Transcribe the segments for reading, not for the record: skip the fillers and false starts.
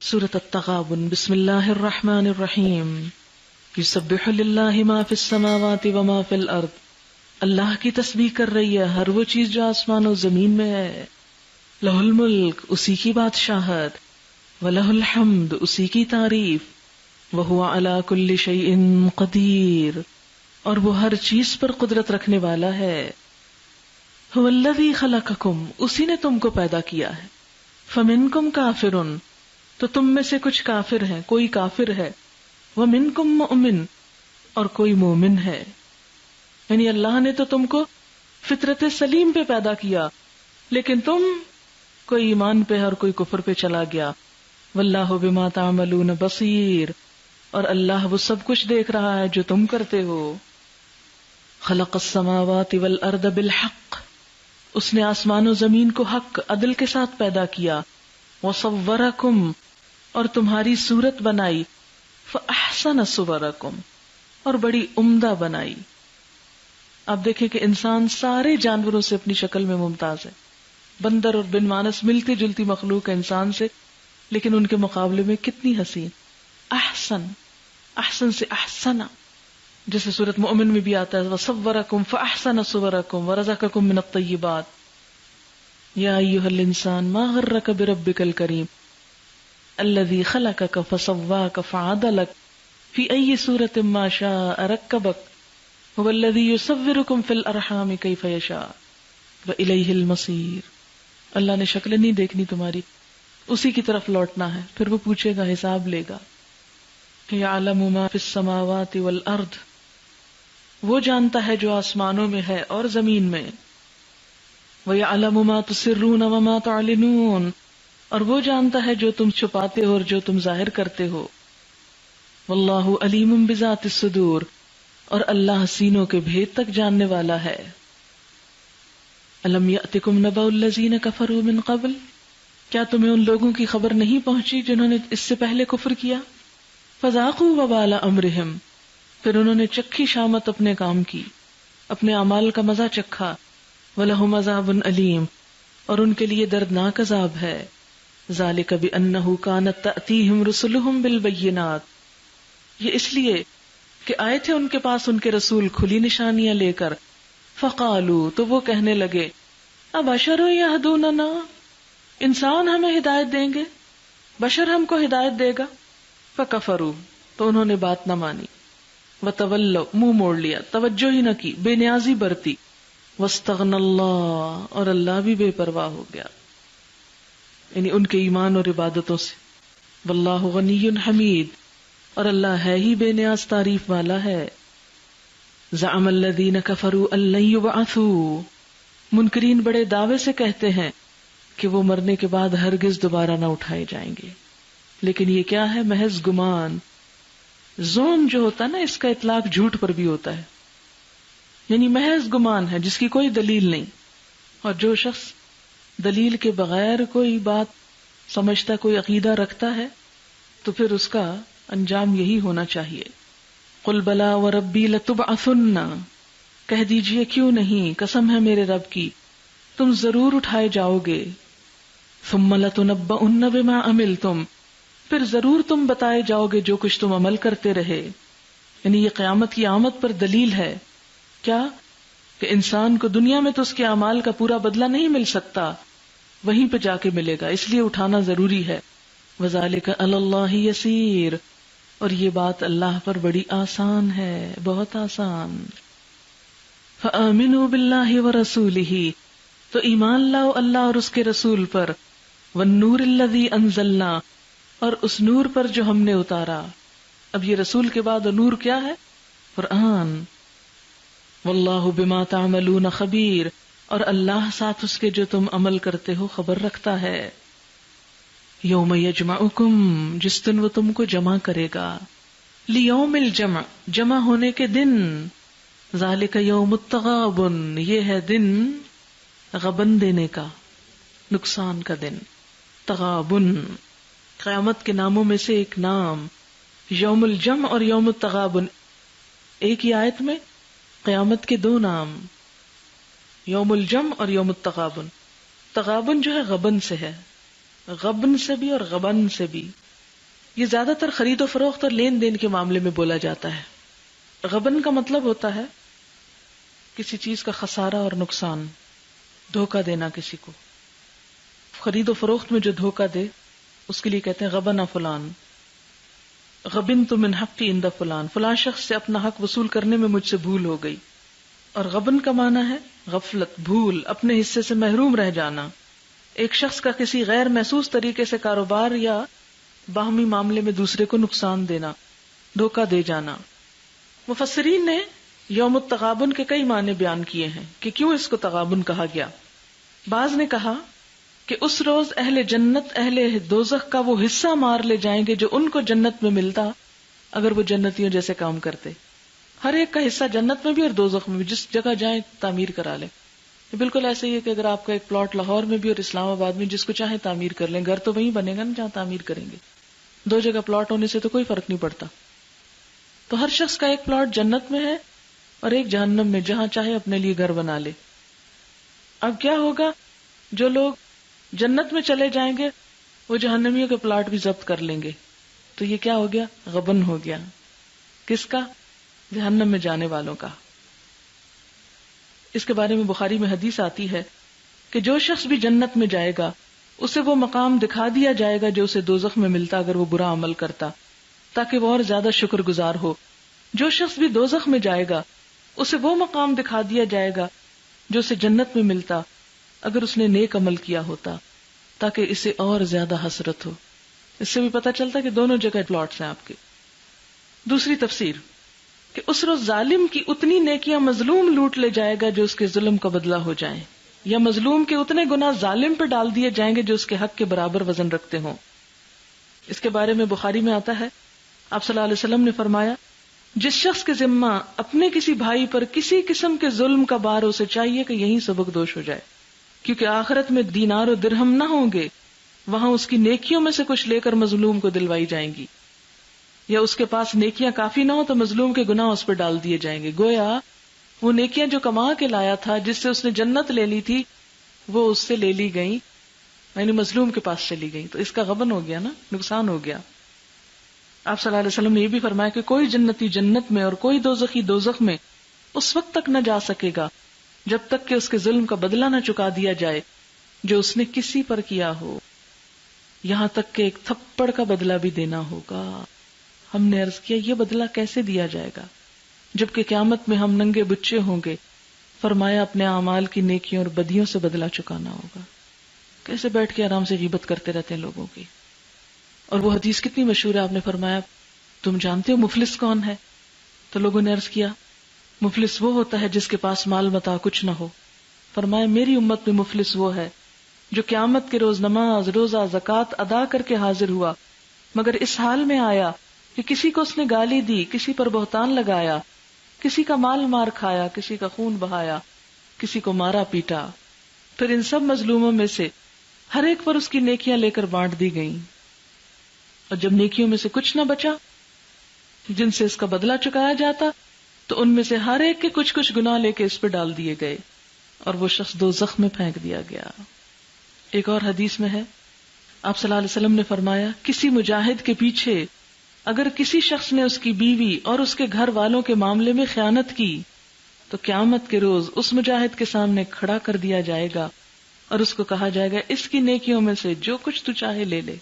سورۃ التغابن۔ بسم اللہ الرحمن الرحیم۔ یسبح للہ ما فی السماوات وما فی الارض۔ اللہ کی تسبیح کر رہی ہے ہر وہ چیز جو آسمان و زمین میں ہے۔ لہ الملک، اسی کی بادشاہت، ولہ الحمد، اسی کی تعریف، وہو علی کل شیء قدیر، اور وہ ہر چیز پر قدرت رکھنے والا ہے۔ هو الذی خلقکم، اسی نے تم کو پیدا کیا ہے۔ فمنکم کافر، تو تم میں سے کچھ کافر ہیں، کوئی کافر ہے۔ ومنکم مؤمن، اور کوئی مومن ہے۔ یعنی اللہ نے تو تم کو فطرت سلیم پہ پیدا کیا، لیکن تم کوئی ایمان پہ اور کوئی کفر پہ چلا گیا۔ واللہ بما تعملون بصیر، اور اللہ وہ سب کچھ دیکھ رہا ہے جو تم کرتے ہو۔ خلق السماوات والارض بالحق، اس نے آسمان و زمین کو حق، عدل کے ساتھ پیدا کیا۔ وصورکم، اور تمہاری صورت بنائی۔ فاحسن صورکم، اور بڑی عمدہ بنائی۔ آپ دیکھیں کہ انسان سارے جانوروں سے اپنی شکل میں ممتاز ہے۔ بندر اور بن مانس ملتی جلتی مخلوق ہے انسان سے، لیکن ان کے مقابلے میں کتنی حسین۔ احسن، احسن سے احسنا، جیسے سورۃ مؤمن میں بھی آتا ہے وصورکم فاحسن صورکم ورزقکم من الطیبات۔ یا ایھا الانسان ما غرک بربک الکریم الذی خلقک فسواک فعدلک فی ای صورۃ ما شاء رکبک هو الذی یصورکم فی الارحام کیف یشاء والیہ المصیر۔ اللہ نے شکل نہیں دیکھنی تمہاری، اسی کی طرف لوٹنا ہے، پھر وہ پوچھے گا، حساب لے گا۔ یعلم ما فی السماوات والارض، وہ جانتا ہے جو آسمانوں میں ہے اور زمین میں۔ وَيَعْلَمُ مَا تُسِرُّونَ وَمَا تُعْلِنُونَ، اور وہ جانتا ہے جو تم چھپاتے ہو اور جو تم ظاہر کرتے ہو۔ وَاللَّهُ عَلِيمٌ بِذَاتِ الصُّدُورِ، اور اللہ سینوں کے بھید تک جاننے والا ہے۔ أَلَمْ يَأْتِكُمْ نَبَأُ الَّذِينَ كَفَرُوا مِنْ قَبْلُ، کیا تمہیں ان لوگوں کی خبر نہیں پہنچی جنہوں نے اس سے پہلے کفر کیا؟ فَذَاقُوا وَبَالَ أَمْرِهِمْ، پھر انہوں نے چکھی شامت اپنے کام کی، اپنے اعمال کا مزہ چکھا۔ وَلَهُمْ عَذَابٌ أَلِيمٌ، اور ان کے لیے دردناک عذاب ہے۔ ذَلِكَ بِأَنَّهُ كَانَتْ تَأْتِيهِمْ رُسُلُهُمْ بِالْبَيِّنَاتِ، یہ اس لیے کہ آئے تھے ان کے پاس ان کے رسول کھلی نشانیاں لے کر۔ فَقَالُوا، تو وہ کہنے لگے، أَبَشَرٌ يَهْدُونَنَا، انسان ہمیں ہدایت دیں گے، بشر ہم کو ہدایت دے گا۔ فَكَفَرُوا، تو انہوں نے بات نہ مانی۔ وَتَوَلَّوْا، منہ موڑ لیا، توجہ ہی نہ کی، بے نیازی برتی۔ وَاسْتَغْنَى اللَّهُ، اور اللہ بھی بے پرواہ ہو گیا، یعنی ان کے ایمان اور عبادتوں سے۔ وَاللَّهُ غَنِيٌّ حَمِيدٌ، اور اللہ ہے ہی بے نیاز تعریف والا ہے۔ زَعَمَ الَّذِينَ كَفَرُوا أَن لَّن يُبْعَثُوا، منکرین بڑے دعوے سے کہتے ہیں کہ وہ مرنے کے بعد ہرگز دوبارہ نہ اٹھائے جائیں گے، لیکن یہ کیا ہے؟ محض گمان۔ زون جو ہوتا ہے نا، اس کا اطلاق جھوٹ پر بھی ہوتا ہے، یعنی محض گمان ہے جس کی کوئی دلیل نہیں۔ اور جو شخص دلیل کے بغیر کوئی بات سمجھتا، کوئی عقیدہ رکھتا ہے، تو پھر اس کا انجام یہی ہونا چاہیے۔ قل بلا وربی لتبعثن، کہہ دیجئے کیوں نہیں، قسم ہے میرے رب کی، تم ضرور اٹھائے جاؤ گے۔ ثم لتنبؤن بما عملتم، پھر ضرور تم بتائے جاؤ گے جو کچھ تم عمل کرتے رہے۔ یعنی یہ قیامت کی آمد پر دلیل ہے۔ کیا کہ انسان کو دنیا میں تو اس کے اعمال کا پورا بدلہ نہیں مل سکتا، وہیں پہ جا کے ملے گا، اس لیے اٹھانا ضروری ہے۔ وَذَلِكَ عَلَى اللَّهِ يَسِيرٌ، اور یہ بات اللہ پر بڑی آسان ہے، بہت آسان۔ فَآمِنُوا بِاللَّهِ وَرَسُولِهِ، تو ایمان لاؤ اللہ اور اس کے رسول پر۔ وَالنُّورِ الَّذِي أَنزَلْنَا، اور اس نور پر جو ہم نے اتارا۔ اب یہ رسول کے بعد نور کیا ہے؟ قرآن۔ واللہ بما تعملون خبیر، اور اللہ ساتھ اس کے جو تم عمل کرتے ہو خبر رکھتا ہے۔ یوم یجمعکم، جس دن وہ تم کو جمع کرے گا۔ لیوم الجمع، جمع ہونے کے دن۔ ذالک یوم التغابن، یہ ہے دن غبن دینے کا، نقصان کا دن۔ تغابن قیامت کے ناموں میں سے ایک نام۔ یوم الجمع اور یوم التغابن، ایک ہی آیت میں قیامت کے دو نام، یوم الجمع اور یوم التغابن۔ تغابن جو ہے غبن سے ہے، غبن سے بھی اور غبن سے بھی، یہ زیادہ تر خرید و فروخت اور لین دین کے معاملے میں بولا جاتا ہے۔ غبن کا مطلب ہوتا ہے کسی چیز کا خسارہ اور نقصان، دھوکہ دینا کسی کو۔ خرید و فروخت میں جو دھوکہ دے اس کے لیے کہتے ہیں غبن فلان، غبنت من حقی عند فلان، فلان شخص سے اپنا حق وصول کرنے میں مجھ سے بھول ہو گئی۔ اور غبن کا معنی ہے غفلت، بھول، اپنے حصے سے محروم رہ جانا، ایک شخص کا کسی غیر محسوس طریقے سے کاروبار یا باہمی معاملے میں دوسرے کو نقصان دینا، دھوکہ دے جانا۔ مفسرین نے یوم التغابن کے کئی معنی بیان کیے ہیں کہ کیوں اس کو تغابن کہا گیا۔ بعض نے کہا کہ اس روز اہل جنت اہل دوزخ کا وہ حصہ مار لے جائیں گے جو ان کو جنت میں ملتا اگر وہ جنتیوں جیسے کام کرتے۔ ہر ایک کا حصہ جنت میں بھی اور دوزخ میں بھی، جس جگہ جائیں تعمیر کرا لیں۔ بالکل ایسے ہی ہے کہ اگر آپ کا ایک پلاٹ لاہور میں بھی اور اسلام آباد میں، جس کو چاہیں تعمیر کر لیں، گھر تو وہیں بنے گا نا جہاں تعمیر کریں گے، دو جگہ پلاٹ ہونے سے تو کوئی فرق نہیں پڑتا۔ تو ہر شخص کا ایک پلاٹ جنت میں ہے اور ایک جہنم میں، جہاں چاہے اپنے لیے گھر بنا لے۔ اب کیا ہوگا؟ جو لوگ جنت میں چلے جائیں گے وہ جہنمیوں کے پلاٹ بھی ضبط کر لیں گے، تو یہ کیا ہو گیا؟ غبن ہو گیا۔ کس کا؟ جہنم میں جانے والوں کا۔ اس کے بارے میں بخاری میں حدیث آتی ہے کہ جو شخص بھی جنت میں جائے گا اسے وہ مقام دکھا دیا جائے گا جو اسے دوزخ میں ملتا اگر وہ برا عمل کرتا، تاکہ وہ اور زیادہ شکر گزار ہو۔ جو شخص بھی دوزخ میں جائے گا اسے وہ مقام دکھا دیا جائے گا جو اسے جنت میں ملتا اگر اس نے نیک عمل کیا ہوتا، تاکہ اسے اور زیادہ حسرت ہو۔ اس سے بھی پتہ چلتا کہ دونوں جگہ پلاٹس ہیں آپ کے۔ دوسری تفسیر کہ اس روز ظالم کی اتنی نیکیاں مظلوم لوٹ لے جائے گا جو اس کے ظلم کا بدلہ ہو جائیں، یا مظلوم کے اتنے گناہ ظالم پہ ڈال دیے جائیں گے جو اس کے حق کے برابر وزن رکھتے ہوں۔ اس کے بارے میں بخاری میں آتا ہے، آپ صلی اللہ علیہ وسلم نے فرمایا، جس شخص کے ذمہ اپنے کسی بھائی پر کسی قسم کے ظلم کا بار، اسے چاہیے کہ یہیں سبق دوش ہو جائے، کیونکہ آخرت میں دینار و درہم نہ ہوں گے، وہاں اس کی نیکیوں میں سے کچھ لے کر مظلوم کو دلوائی جائیں گی، یا اس کے پاس نیکیاں کافی نہ ہو تو مظلوم کے گناہ اس پر ڈال دیے جائیں گے۔ گویا وہ نیکیاں جو کما کے لایا تھا، جس سے اس نے جنت لے لی تھی، وہ اس سے لے لی گئی، یعنی مظلوم کے پاس چلی گئی، تو اس کا غبن ہو گیا نا، نقصان ہو گیا۔ آپ صلی اللہ علیہ وسلم نے یہ بھی فرمایا کہ کوئی جنتی جنت میں اور کوئی دوزخی دوزخ میں اس وقت تک نہ جا سکے گا جب تک کہ اس کے ظلم کا بدلہ نہ چکا دیا جائے جو اس نے کسی پر کیا ہو، یہاں تک کہ ایک تھپڑ کا بدلہ بھی دینا ہوگا۔ ہم نے عرض کیا یہ بدلہ کیسے دیا جائے گا جبکہ قیامت میں ہم ننگے بچے ہوں گے؟ فرمایا اپنے اعمال کی نیکیوں اور بدیوں سے بدلہ چکانا ہوگا۔ کیسے بیٹھ کے آرام سے غیبت کرتے رہتے ہیں لوگوں کی۔ اور وہ حدیث کتنی مشہور ہے، آپ نے فرمایا تم جانتے ہو مفلس کون ہے؟ تو لوگوں نے عرض کیا مفلس وہ ہوتا ہے جس کے پاس مال متاع کچھ نہ ہو۔ فرمایا میری امت میں مفلس وہ ہے جو قیامت کے روز نماز، روزہ، زکوٰۃ ادا کر کے حاضر ہوا، مگر اس حال میں آیا کہ کسی کو اس نے گالی دی، کسی پر بہتان لگایا، کسی کا مال مار کھایا، کسی کا خون بہایا، کسی کو مارا پیٹا، پھر ان سب مظلوموں میں سے ہر ایک پر اس کی نیکیاں لے کر بانٹ دی گئیں، اور جب نیکیوں میں سے کچھ نہ بچا جن سے اس کا بدلہ چکایا جاتا تو ان میں سے ہر ایک کے کچھ کچھ گناہ لے کے اس پہ ڈال دیے گئے اور وہ شخص دوزخ میں پھینک دیا گیا۔ ایک اور حدیث میں ہے، آپ صلی اللہ علیہ وسلم نے فرمایا کسی مجاہد کے پیچھے اگر کسی شخص نے اس کی بیوی اور اس کے گھر والوں کے معاملے میں خیانت کی تو قیامت کے روز اس مجاہد کے سامنے کھڑا کر دیا جائے گا اور اس کو کہا جائے گا اس کی نیکیوں میں سے جو کچھ تو چاہے لے لے۔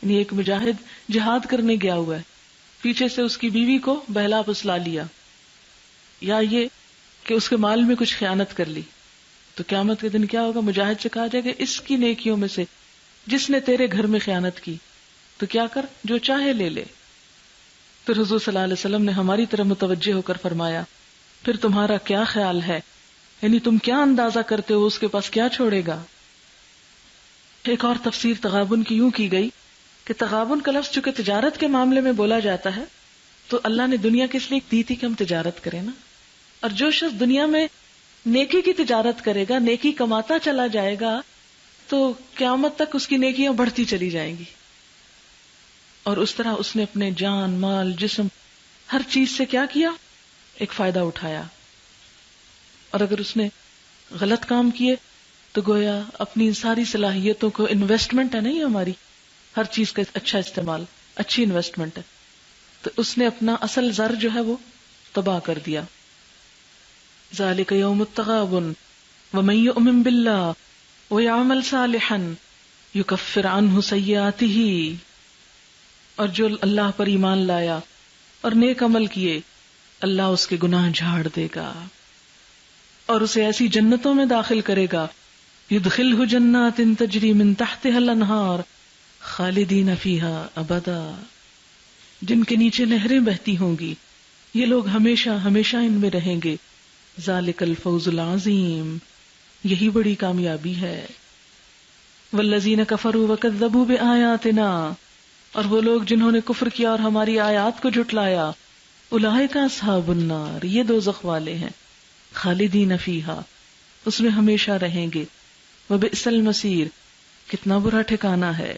یعنی ایک مجاہد جہاد کرنے گیا ہوا ہے، پیچھے سے اس کی بیوی کو بہلا پسلا لیا یا یہ کہ اس کے مال میں کچھ خیانت کر لی، تو قیامت کے دن کیا ہوگا؟ مجاہد سے کہا جائے گا اس کی نیکیوں میں سے جس نے تیرے گھر میں خیانت کی تو کیا کر، جو چاہے لے لے۔ پھر حضور صلی اللہ علیہ وسلم نے ہماری طرف متوجہ ہو کر فرمایا پھر تمہارا کیا خیال ہے، یعنی تم کیا اندازہ کرتے ہو اس کے پاس کیا چھوڑے گا؟ ایک اور تفسیر تغابن کی یوں کی گئی کہ تغابن کا لفظ چونکہ تجارت کے معاملے میں بولا جاتا ہے تو اللہ نے دنیا کس لیے دی تھی کہ ہم تجارت کریں نا، اور جو شخص دنیا میں نیکی کی تجارت کرے گا، نیکی کماتا چلا جائے گا تو قیامت تک اس کی نیکیاں بڑھتی چلی جائیں گی، اور اس طرح اس نے اپنے جان، مال، جسم، ہر چیز سے کیا کیا؟ ایک فائدہ اٹھایا۔ اور اگر اس نے غلط کام کیے تو گویا اپنی ساری صلاحیتوں کو، انویسٹمنٹ ہے نہیں ہماری، ہر چیز کا اچھا استعمال، اچھی انویسٹمنٹ ہے، تو اس نے اپنا اصل زر جو ہے وہ تباہ کر دیا. ذالک یوم التغابن ومن یؤمن باللہ ویعمل صالحا یکفر عنہ سیئاتہ، اور جو اللہ پر ایمان لایا اور نیک عمل کیے اللہ اس کے گناہ جھاڑ دے گا اور اسے ایسی جنتوں میں داخل کرے گا، یدخلہ جنات تجری من تحتها الانہار خالدین فیہا ابدا، جن کے نیچے نہریں بہتی ہوں گی، یہ لوگ ہمیشہ ہمیشہ ان میں رہیں گے. ذالک الفوز العظیم، یہی بڑی کامیابی ہے. والذین کفروا وکذبوا بآیاتنا، اور وہ لوگ جنہوں نے کفر کیا اور ہماری آیات کو جھٹلایا، اولئک اصحاب النار، یہ دوزخ والے ہیں. خالدین فیہا، اس میں ہمیشہ رہیں گے. وبئس المصیر، کتنا برا ٹھکانہ ہے.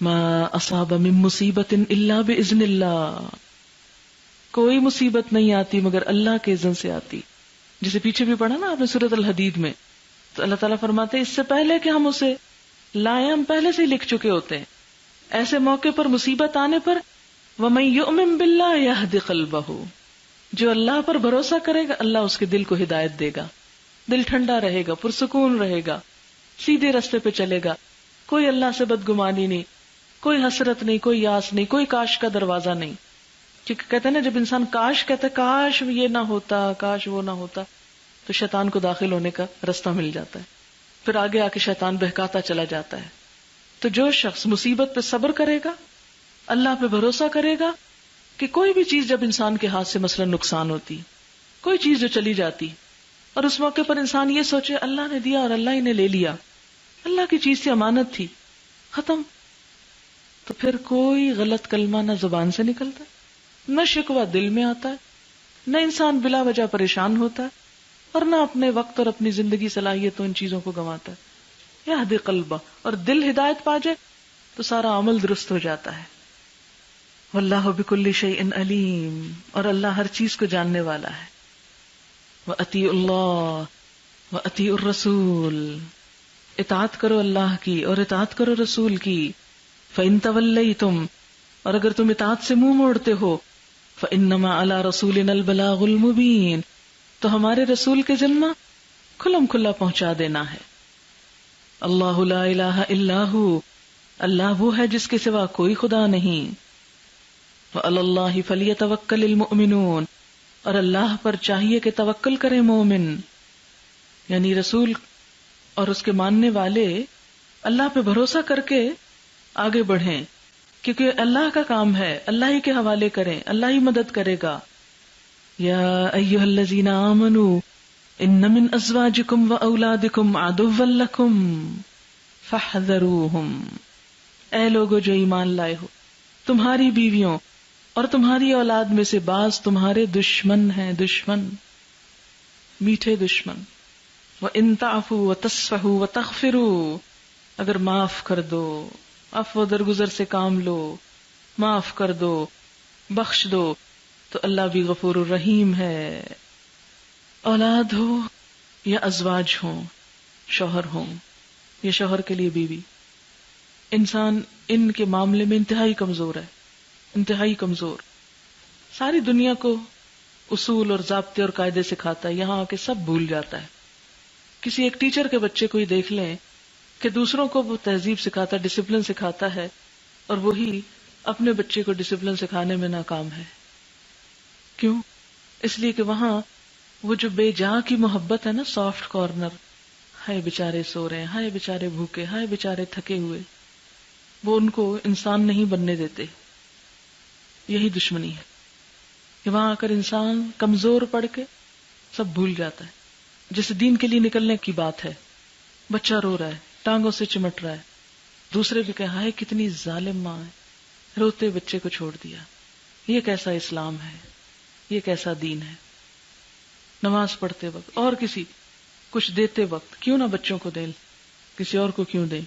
ما اصاب من مصیبت الا باذن اللہ، کوئی مصیبت نہیں آتی مگر اللہ کے اذن سے آتی. جسے پیچھے بھی پڑھا نا آپ نے سورۃ الحدید میں، تو اللہ تعالیٰ فرماتے ہیں اس سے پہلے کہ ہم اسے لائیں ہم پہلے سے ہی لکھ چکے ہوتے ہیں. ایسے موقع پر مصیبت آنے پر وَمَن يُؤْمِن بِاللَّهِ يَهْدِ قَلْبَهُ، جو اللہ پر بھروسہ کرے گا اللہ اس کے دل کو ہدایت دے گا، دل ٹھنڈا رہے گا، پرسکون رہے گا، سیدھے راستے پہ چلے گا. کوئی اللہ سے بدگمانی نہیں، کوئی حسرت نہیں، کوئی یاس نہیں، کوئی کاش کا دروازہ نہیں. کیونکہ کہتے ہیں نا جب انسان کاش کہتا ہے کاش یہ نہ ہوتا، کاش وہ نہ ہوتا، تو شیطان کو داخل ہونے کا رستہ مل جاتا ہے، پھر آگے آ کے شیطان بہکاتا چلا جاتا ہے. تو جو شخص مصیبت پہ صبر کرے گا، اللہ پہ بھروسہ کرے گا کہ کوئی بھی چیز جب انسان کے ہاتھ سے مثلا نقصان ہوتی، کوئی چیز جو چلی جاتی اور اس موقع پر انسان یہ سوچے اللہ نے دیا اور اللہ ہی نے لے لیا، اللہ کی چیز سے امانت تھی، ختم، تو پھر کوئی غلط کلمہ نہ زبان سے نکلتا، نہ شکوہ دل میں آتا ہے، نہ انسان بلا وجہ پریشان ہوتا ہے، اور نہ اپنے وقت اور اپنی زندگی صلاحیتوں ان چیزوں کو گنواتا ہے. یہدی قلبہ، اور دل ہدایت پا جائے تو سارا عمل درست ہو جاتا ہے. واللہ بکل شیء علیم، اور اللہ ہر چیز کو جاننے والا ہے. وَأَطِیعُوا اللَّهَ وَأَطِیعُوا الرَّسُولَ، اطاعت کرو اللہ کی اور اطاعت کرو رسول کی. فَإِن تَوَلَّيْتُمْ، اور اگر تم اطاعت سے منہ موڑتے ہو، فَإِنَّمَا عَلَى رَسُولِنَا الْبَلَاغُ الْمُبِينُ، تو ہمارے رسول کے ذمہ کھلم کھلا پہنچا دینا ہے. اللہ لا الہ الا ہو، اللہ وہ ہے جس کے سوا کوئی خدا نہیں. وعلی اللہ فلیتوکل المؤمنون، اور اللہ پر چاہیے کہ توکل کرے مومن، یعنی رسول اور اس کے ماننے والے اللہ پہ بھروسہ کر کے آگے بڑھیں، کیونکہ اللہ کا کام ہے، اللہ ہی کے حوالے کریں، اللہ ہی مدد کرے گا. یا ایھا الذین آمنوا ان من ازواجکم واولادکم عدوا لکم فاحذروہم، اے لوگو جو ایمان لائے ہو، تمہاری بیویوں اور تمہاری اولاد میں سے بعض تمہارے دشمن ہیں، دشمن، میٹھے دشمن. وَإِن تَعْفُوا وَتَصْفَحُوا وَتَغْفِرُوا، اگر معاف کر دو، عفو درگزر سے کام لو، معاف کر دو، بخش دو، تو اللہ بھی غفور الرحیم ہے. اولاد ہو یا ازواج ہوں، شوہر ہوں یا شوہر کے لیے بیوی، انسان ان کے معاملے میں انتہائی کمزور ہے، انتہائی کمزور. ساری دنیا کو اصول اور ضابطے اور قاعدے سکھاتا ہے، یہاں آ کے سب بھول جاتا ہے. کسی ایک ٹیچر کے بچے کو ہی دیکھ لیں کہ دوسروں کو وہ تہذیب سکھاتا، ڈسپلن سکھاتا ہے، اور وہی اپنے بچے کو ڈسپلن سکھانے میں ناکام ہے. کیوں؟ اس لیے کہ وہاں وہ جو بے جا کی محبت ہے نا، سافٹ کارنر، ہائے بیچارے سو رہے ہیں، ہائے بیچارے بھوکے، ہائے بیچارے تھکے ہوئے، وہ ان کو انسان نہیں بننے دیتے. یہی دشمنی ہے کہ وہاں آ کر انسان کمزور پڑ کے سب بھول جاتا ہے. جیسے دین کے لیے نکلنے کی بات ہے، بچہ رو رہا ہے، ٹانگوں سے چمٹ رہا ہے، دوسرے بھی کہ ہائے کتنی ظالم ماں ہے، روتے بچے کو چھوڑ دیا. یہ کیسا اسلام ہے، یہ کیسا دین ہے. نماز پڑھتے وقت اور کسی کچھ دیتے وقت کیوں نہ بچوں کو دیں، کسی اور کو کیوں دیں.